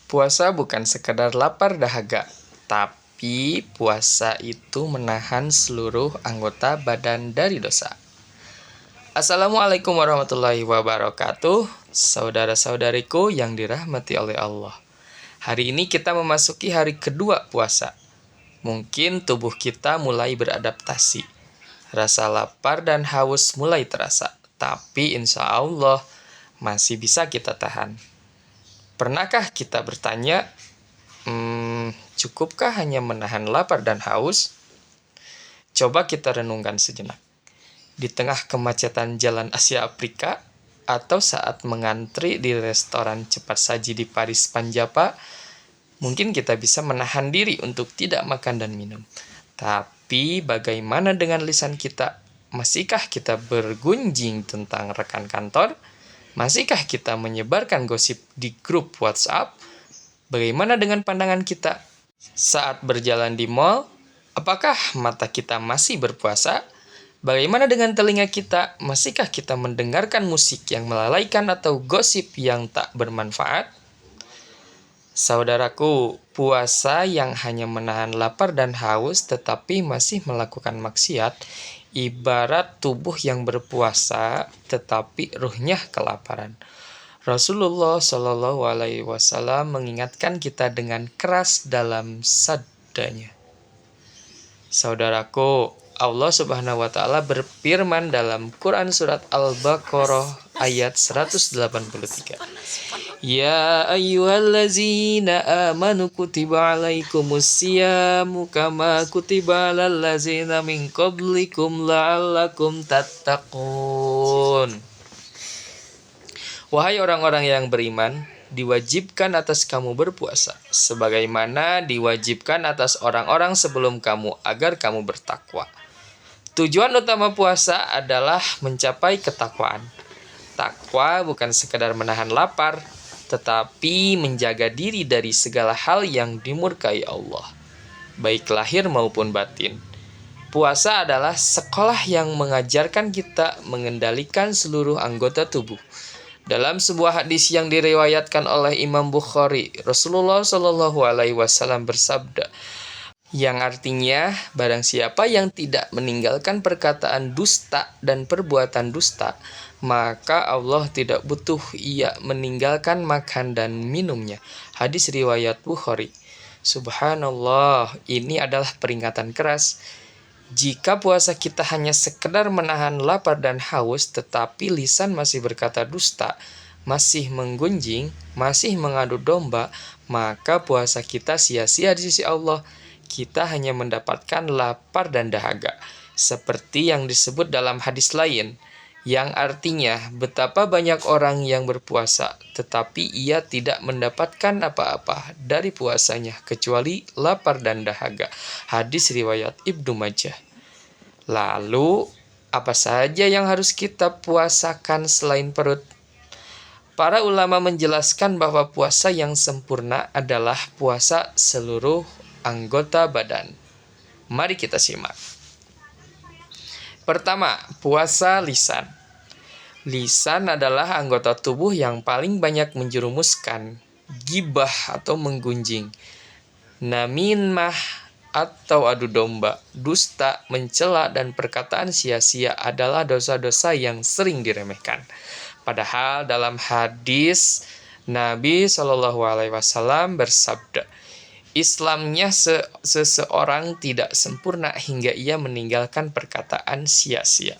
Puasa bukan sekedar lapar dahaga, tapi puasa itu menahan seluruh anggota badan dari dosa. Assalamualaikum warahmatullahi wabarakatuh, saudara-saudariku yang dirahmati oleh Allah. Hari ini kita memasuki hari kedua puasa. Mungkin tubuh kita mulai beradaptasi. Rasa lapar dan haus mulai terasa, tapi insya Allah masih bisa kita tahan. Pernahkah kita bertanya, cukupkah hanya menahan lapar dan haus? Coba kita renungkan sejenak. Di tengah kemacetan jalan Asia Afrika, atau saat mengantri di restoran cepat saji di Paris, Panjapa, mungkin kita bisa menahan diri untuk tidak makan dan minum. Tapi bagaimana dengan lisan kita? Masihkah kita bergunjing tentang rekan kantor? Masihkah kita menyebarkan gosip di grup WhatsApp? Bagaimana dengan pandangan kita saat berjalan di mall? Apakah mata kita masih berpuasa? Bagaimana dengan telinga kita? Masihkah kita mendengarkan musik yang melalaikan atau gosip yang tak bermanfaat? Saudaraku, puasa yang hanya menahan lapar dan haus tetapi masih melakukan maksiat, ibarat tubuh yang berpuasa tetapi ruhnya kelaparan. Rasulullah Shallallahu Alaihi Wasallam mengingatkan kita dengan keras dalam sabdanya. Saudaraku, Allah Subhanahu wa taala berfirman dalam Quran surat Al-Baqarah ayat 183. Ya ayyuhallazina amanu kutiba alaikumusyamu kama kutiba alal ladzina min qablikum la'allakum tattaqun. Wahai orang-orang yang beriman, diwajibkan atas kamu berpuasa, sebagaimana diwajibkan atas orang-orang sebelum kamu agar kamu bertakwa. Tujuan utama puasa adalah mencapai ketakwaan. Takwa bukan sekedar menahan lapar, tetapi menjaga diri dari segala hal yang dimurkai Allah, baik lahir maupun batin. Puasa adalah sekolah yang mengajarkan kita mengendalikan seluruh anggota tubuh. Dalam sebuah hadis yang diriwayatkan oleh Imam Bukhari, Rasulullah Shallallahu Alaihi Wasallam bersabda, yang artinya, barang siapa yang tidak meninggalkan perkataan dusta dan perbuatan dusta, maka Allah tidak butuh ia meninggalkan makan dan minumnya. Hadis riwayat Bukhari. Subhanallah, ini adalah peringatan keras. Jika puasa kita hanya sekedar menahan lapar dan haus, tetapi lisan masih berkata dusta, masih menggunjing, masih mengadu domba, maka puasa kita sia-sia di sisi Allah. Kita hanya mendapatkan lapar dan dahaga, seperti yang disebut dalam hadis lain, yang artinya betapa banyak orang yang berpuasa, tetapi ia tidak mendapatkan apa-apa dari puasanya, kecuali lapar dan dahaga. Hadis riwayat Ibnu Majah. Lalu, apa saja yang harus kita puasakan selain perut? Para ulama menjelaskan bahwa puasa yang sempurna adalah puasa seluruh anggota badan. Mari kita simak. Pertama, puasa lisan. Lisan adalah anggota tubuh yang paling banyak menjerumuskan, gibah atau menggunjing, namimah atau adu domba, dusta, mencela, dan perkataan sia-sia adalah dosa-dosa yang sering diremehkan. Padahal dalam hadis Nabi Shallallahu Alaihi Wasallam bersabda, Islamnya seseorang tidak sempurna hingga ia meninggalkan perkataan sia-sia.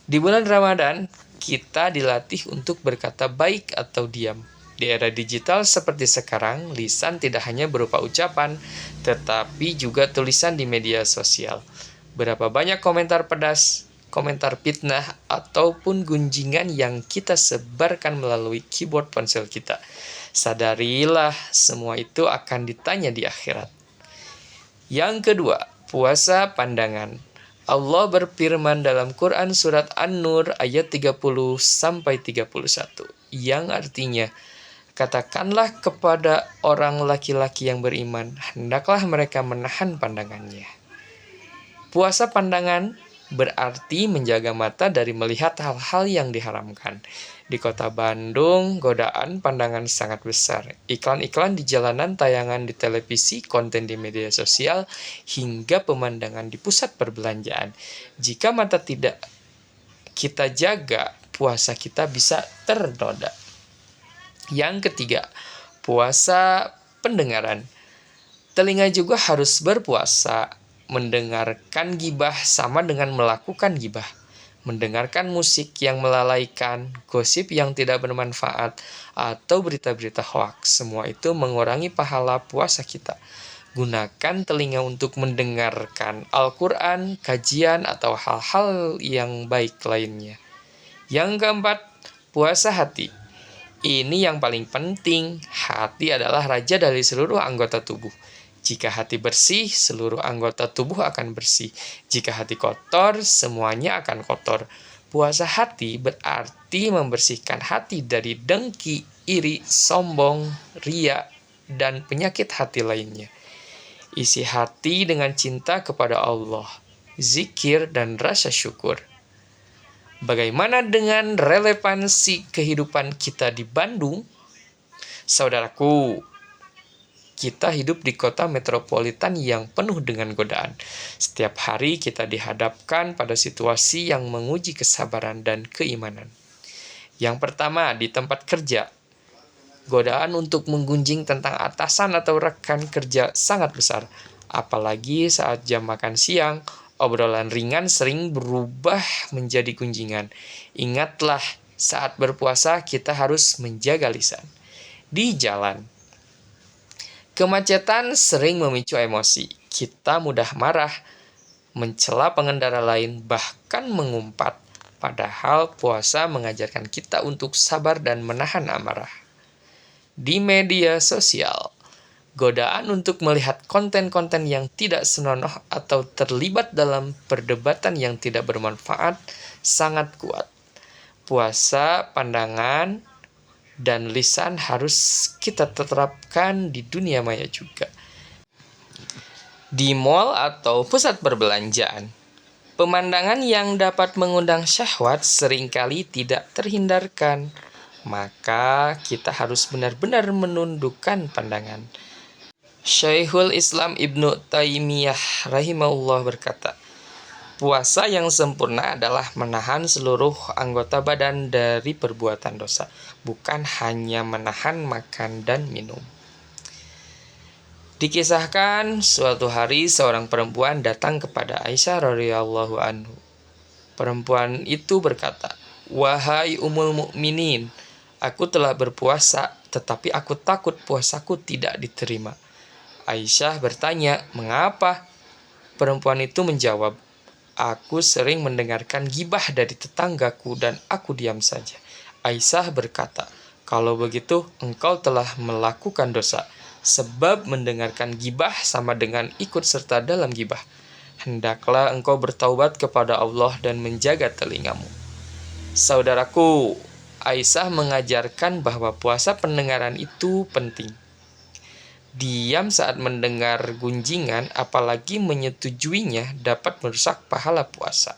Di bulan Ramadan, kita dilatih untuk berkata baik atau diam. Di era digital seperti sekarang, lisan tidak hanya berupa ucapan, tetapi juga tulisan di media sosial. Berapa banyak komentar pedas, komentar fitnah, ataupun gunjingan yang kita sebarkan melalui keyboard ponsel kita. Sadarilah, semua itu akan ditanya di akhirat. Yang kedua, puasa pandangan. Allah berfirman dalam Quran surat An-Nur ayat 30-31, yang artinya, katakanlah kepada orang laki-laki yang beriman, hendaklah mereka menahan pandangannya. Puasa pandangan berarti menjaga mata dari melihat hal-hal yang diharamkan. Di kota Bandung, godaan pandangan sangat besar. Iklan-iklan di jalanan, tayangan di televisi, konten di media sosial, hingga pemandangan di pusat perbelanjaan. Jika mata tidak kita jaga, puasa kita bisa ternoda. Yang ketiga, puasa pendengaran. Telinga juga harus berpuasa. Mendengarkan gibah sama dengan melakukan gibah. Mendengarkan musik yang melalaikan, gosip yang tidak bermanfaat, atau berita-berita hoaks. Semua itu mengurangi pahala puasa kita. Gunakan telinga untuk mendengarkan Al-Quran, kajian, atau hal-hal yang baik lainnya. Yang keempat, puasa hati. Ini yang paling penting. Hati adalah raja dari seluruh anggota tubuh. Jika hati bersih, seluruh anggota tubuh akan bersih. Jika hati kotor, semuanya akan kotor. Puasa hati berarti membersihkan hati dari dengki, iri, sombong, ria, dan penyakit hati lainnya. Isi hati dengan cinta kepada Allah, zikir, dan rasa syukur. Bagaimana dengan relevansi kehidupan kita di Bandung? Saudaraku, kita hidup di kota metropolitan yang penuh dengan godaan. Setiap hari kita dihadapkan pada situasi yang menguji kesabaran dan keimanan. Yang pertama, di tempat kerja. Godaan untuk menggunjing tentang atasan atau rekan kerja sangat besar. Apalagi saat jam makan siang, obrolan ringan sering berubah menjadi gunjingan. Ingatlah, saat berpuasa kita harus menjaga lisan. Di jalan, kemacetan sering memicu emosi. Kita mudah marah, mencela pengendara lain, bahkan mengumpat. Padahal puasa mengajarkan kita untuk sabar dan menahan amarah. Di media sosial, godaan untuk melihat konten-konten yang tidak senonoh atau terlibat dalam perdebatan yang tidak bermanfaat sangat kuat. Puasa, pandangan, dan lisan harus kita terapkan di dunia maya juga. Di mall atau pusat perbelanjaan, pemandangan yang dapat mengundang syahwat seringkali tidak terhindarkan. Maka kita harus benar-benar menundukkan pandangan. Syekhul Islam Ibnu Taimiyah rahimahullah berkata, puasa yang sempurna adalah menahan seluruh anggota badan dari perbuatan dosa, bukan hanya menahan makan dan minum. Dikisahkan suatu hari seorang perempuan datang kepada Aisyah radhiyallahu anhu. Perempuan itu berkata, "Wahai Ummul Mukminin, aku telah berpuasa, tetapi aku takut puasaku tidak diterima." Aisyah bertanya, "Mengapa?" Perempuan itu menjawab, "Aku sering mendengarkan gibah dari tetanggaku dan aku diam saja." Aisyah berkata, "Kalau begitu, engkau telah melakukan dosa, sebab mendengarkan gibah sama dengan ikut serta dalam gibah. Hendaklah engkau bertaubat kepada Allah dan menjaga telingamu." Saudaraku, Aisyah mengajarkan bahwa puasa pendengaran itu penting. Diam saat mendengar gunjingan, apalagi menyetujuinya, dapat merusak pahala puasa.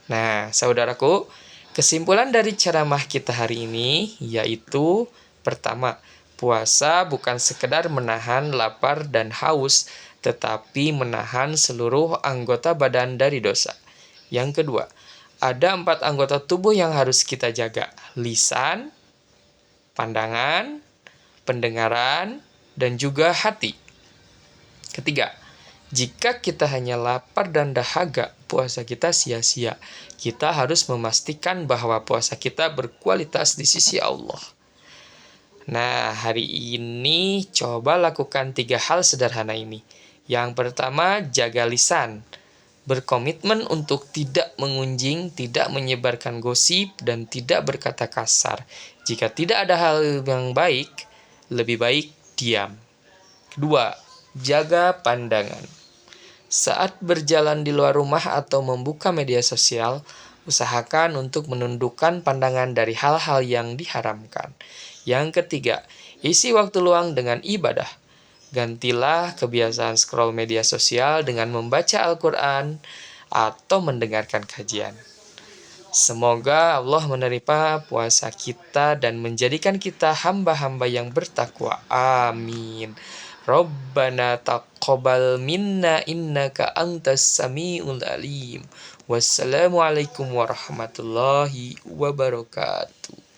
Nah, saudaraku, kesimpulan dari ceramah kita hari ini yaitu, pertama, puasa bukan sekedar menahan lapar dan haus, tetapi menahan seluruh anggota badan dari dosa. Yang kedua, ada 4 anggota tubuh yang harus kita jaga: lisan, pandangan, pendengaran, dan juga hati. Ketiga, jika kita hanya lapar dan dahaga, puasa kita sia-sia. Kita harus memastikan bahwa puasa kita berkualitas di sisi Allah. Nah, hari ini coba lakukan 3 hal sederhana ini. Yang pertama, jaga lisan. Berkomitmen untuk tidak mengunjing, tidak menyebarkan gosip, dan tidak berkata kasar. Jika tidak ada hal yang baik, lebih baik diam. Kedua, jaga pandangan. Saat berjalan di luar rumah atau membuka media sosial, usahakan untuk menundukkan pandangan dari hal-hal yang diharamkan. Yang ketiga, isi waktu luang dengan ibadah. Gantilah kebiasaan scroll media sosial dengan membaca Al-Quran atau mendengarkan kajian. Semoga Allah menerima puasa kita dan menjadikan kita hamba-hamba yang bertakwa. Amin. Rabbana taqabbal minna innaka antas samiul alim. Wassalamualaikum warahmatullahi wabarakatuh.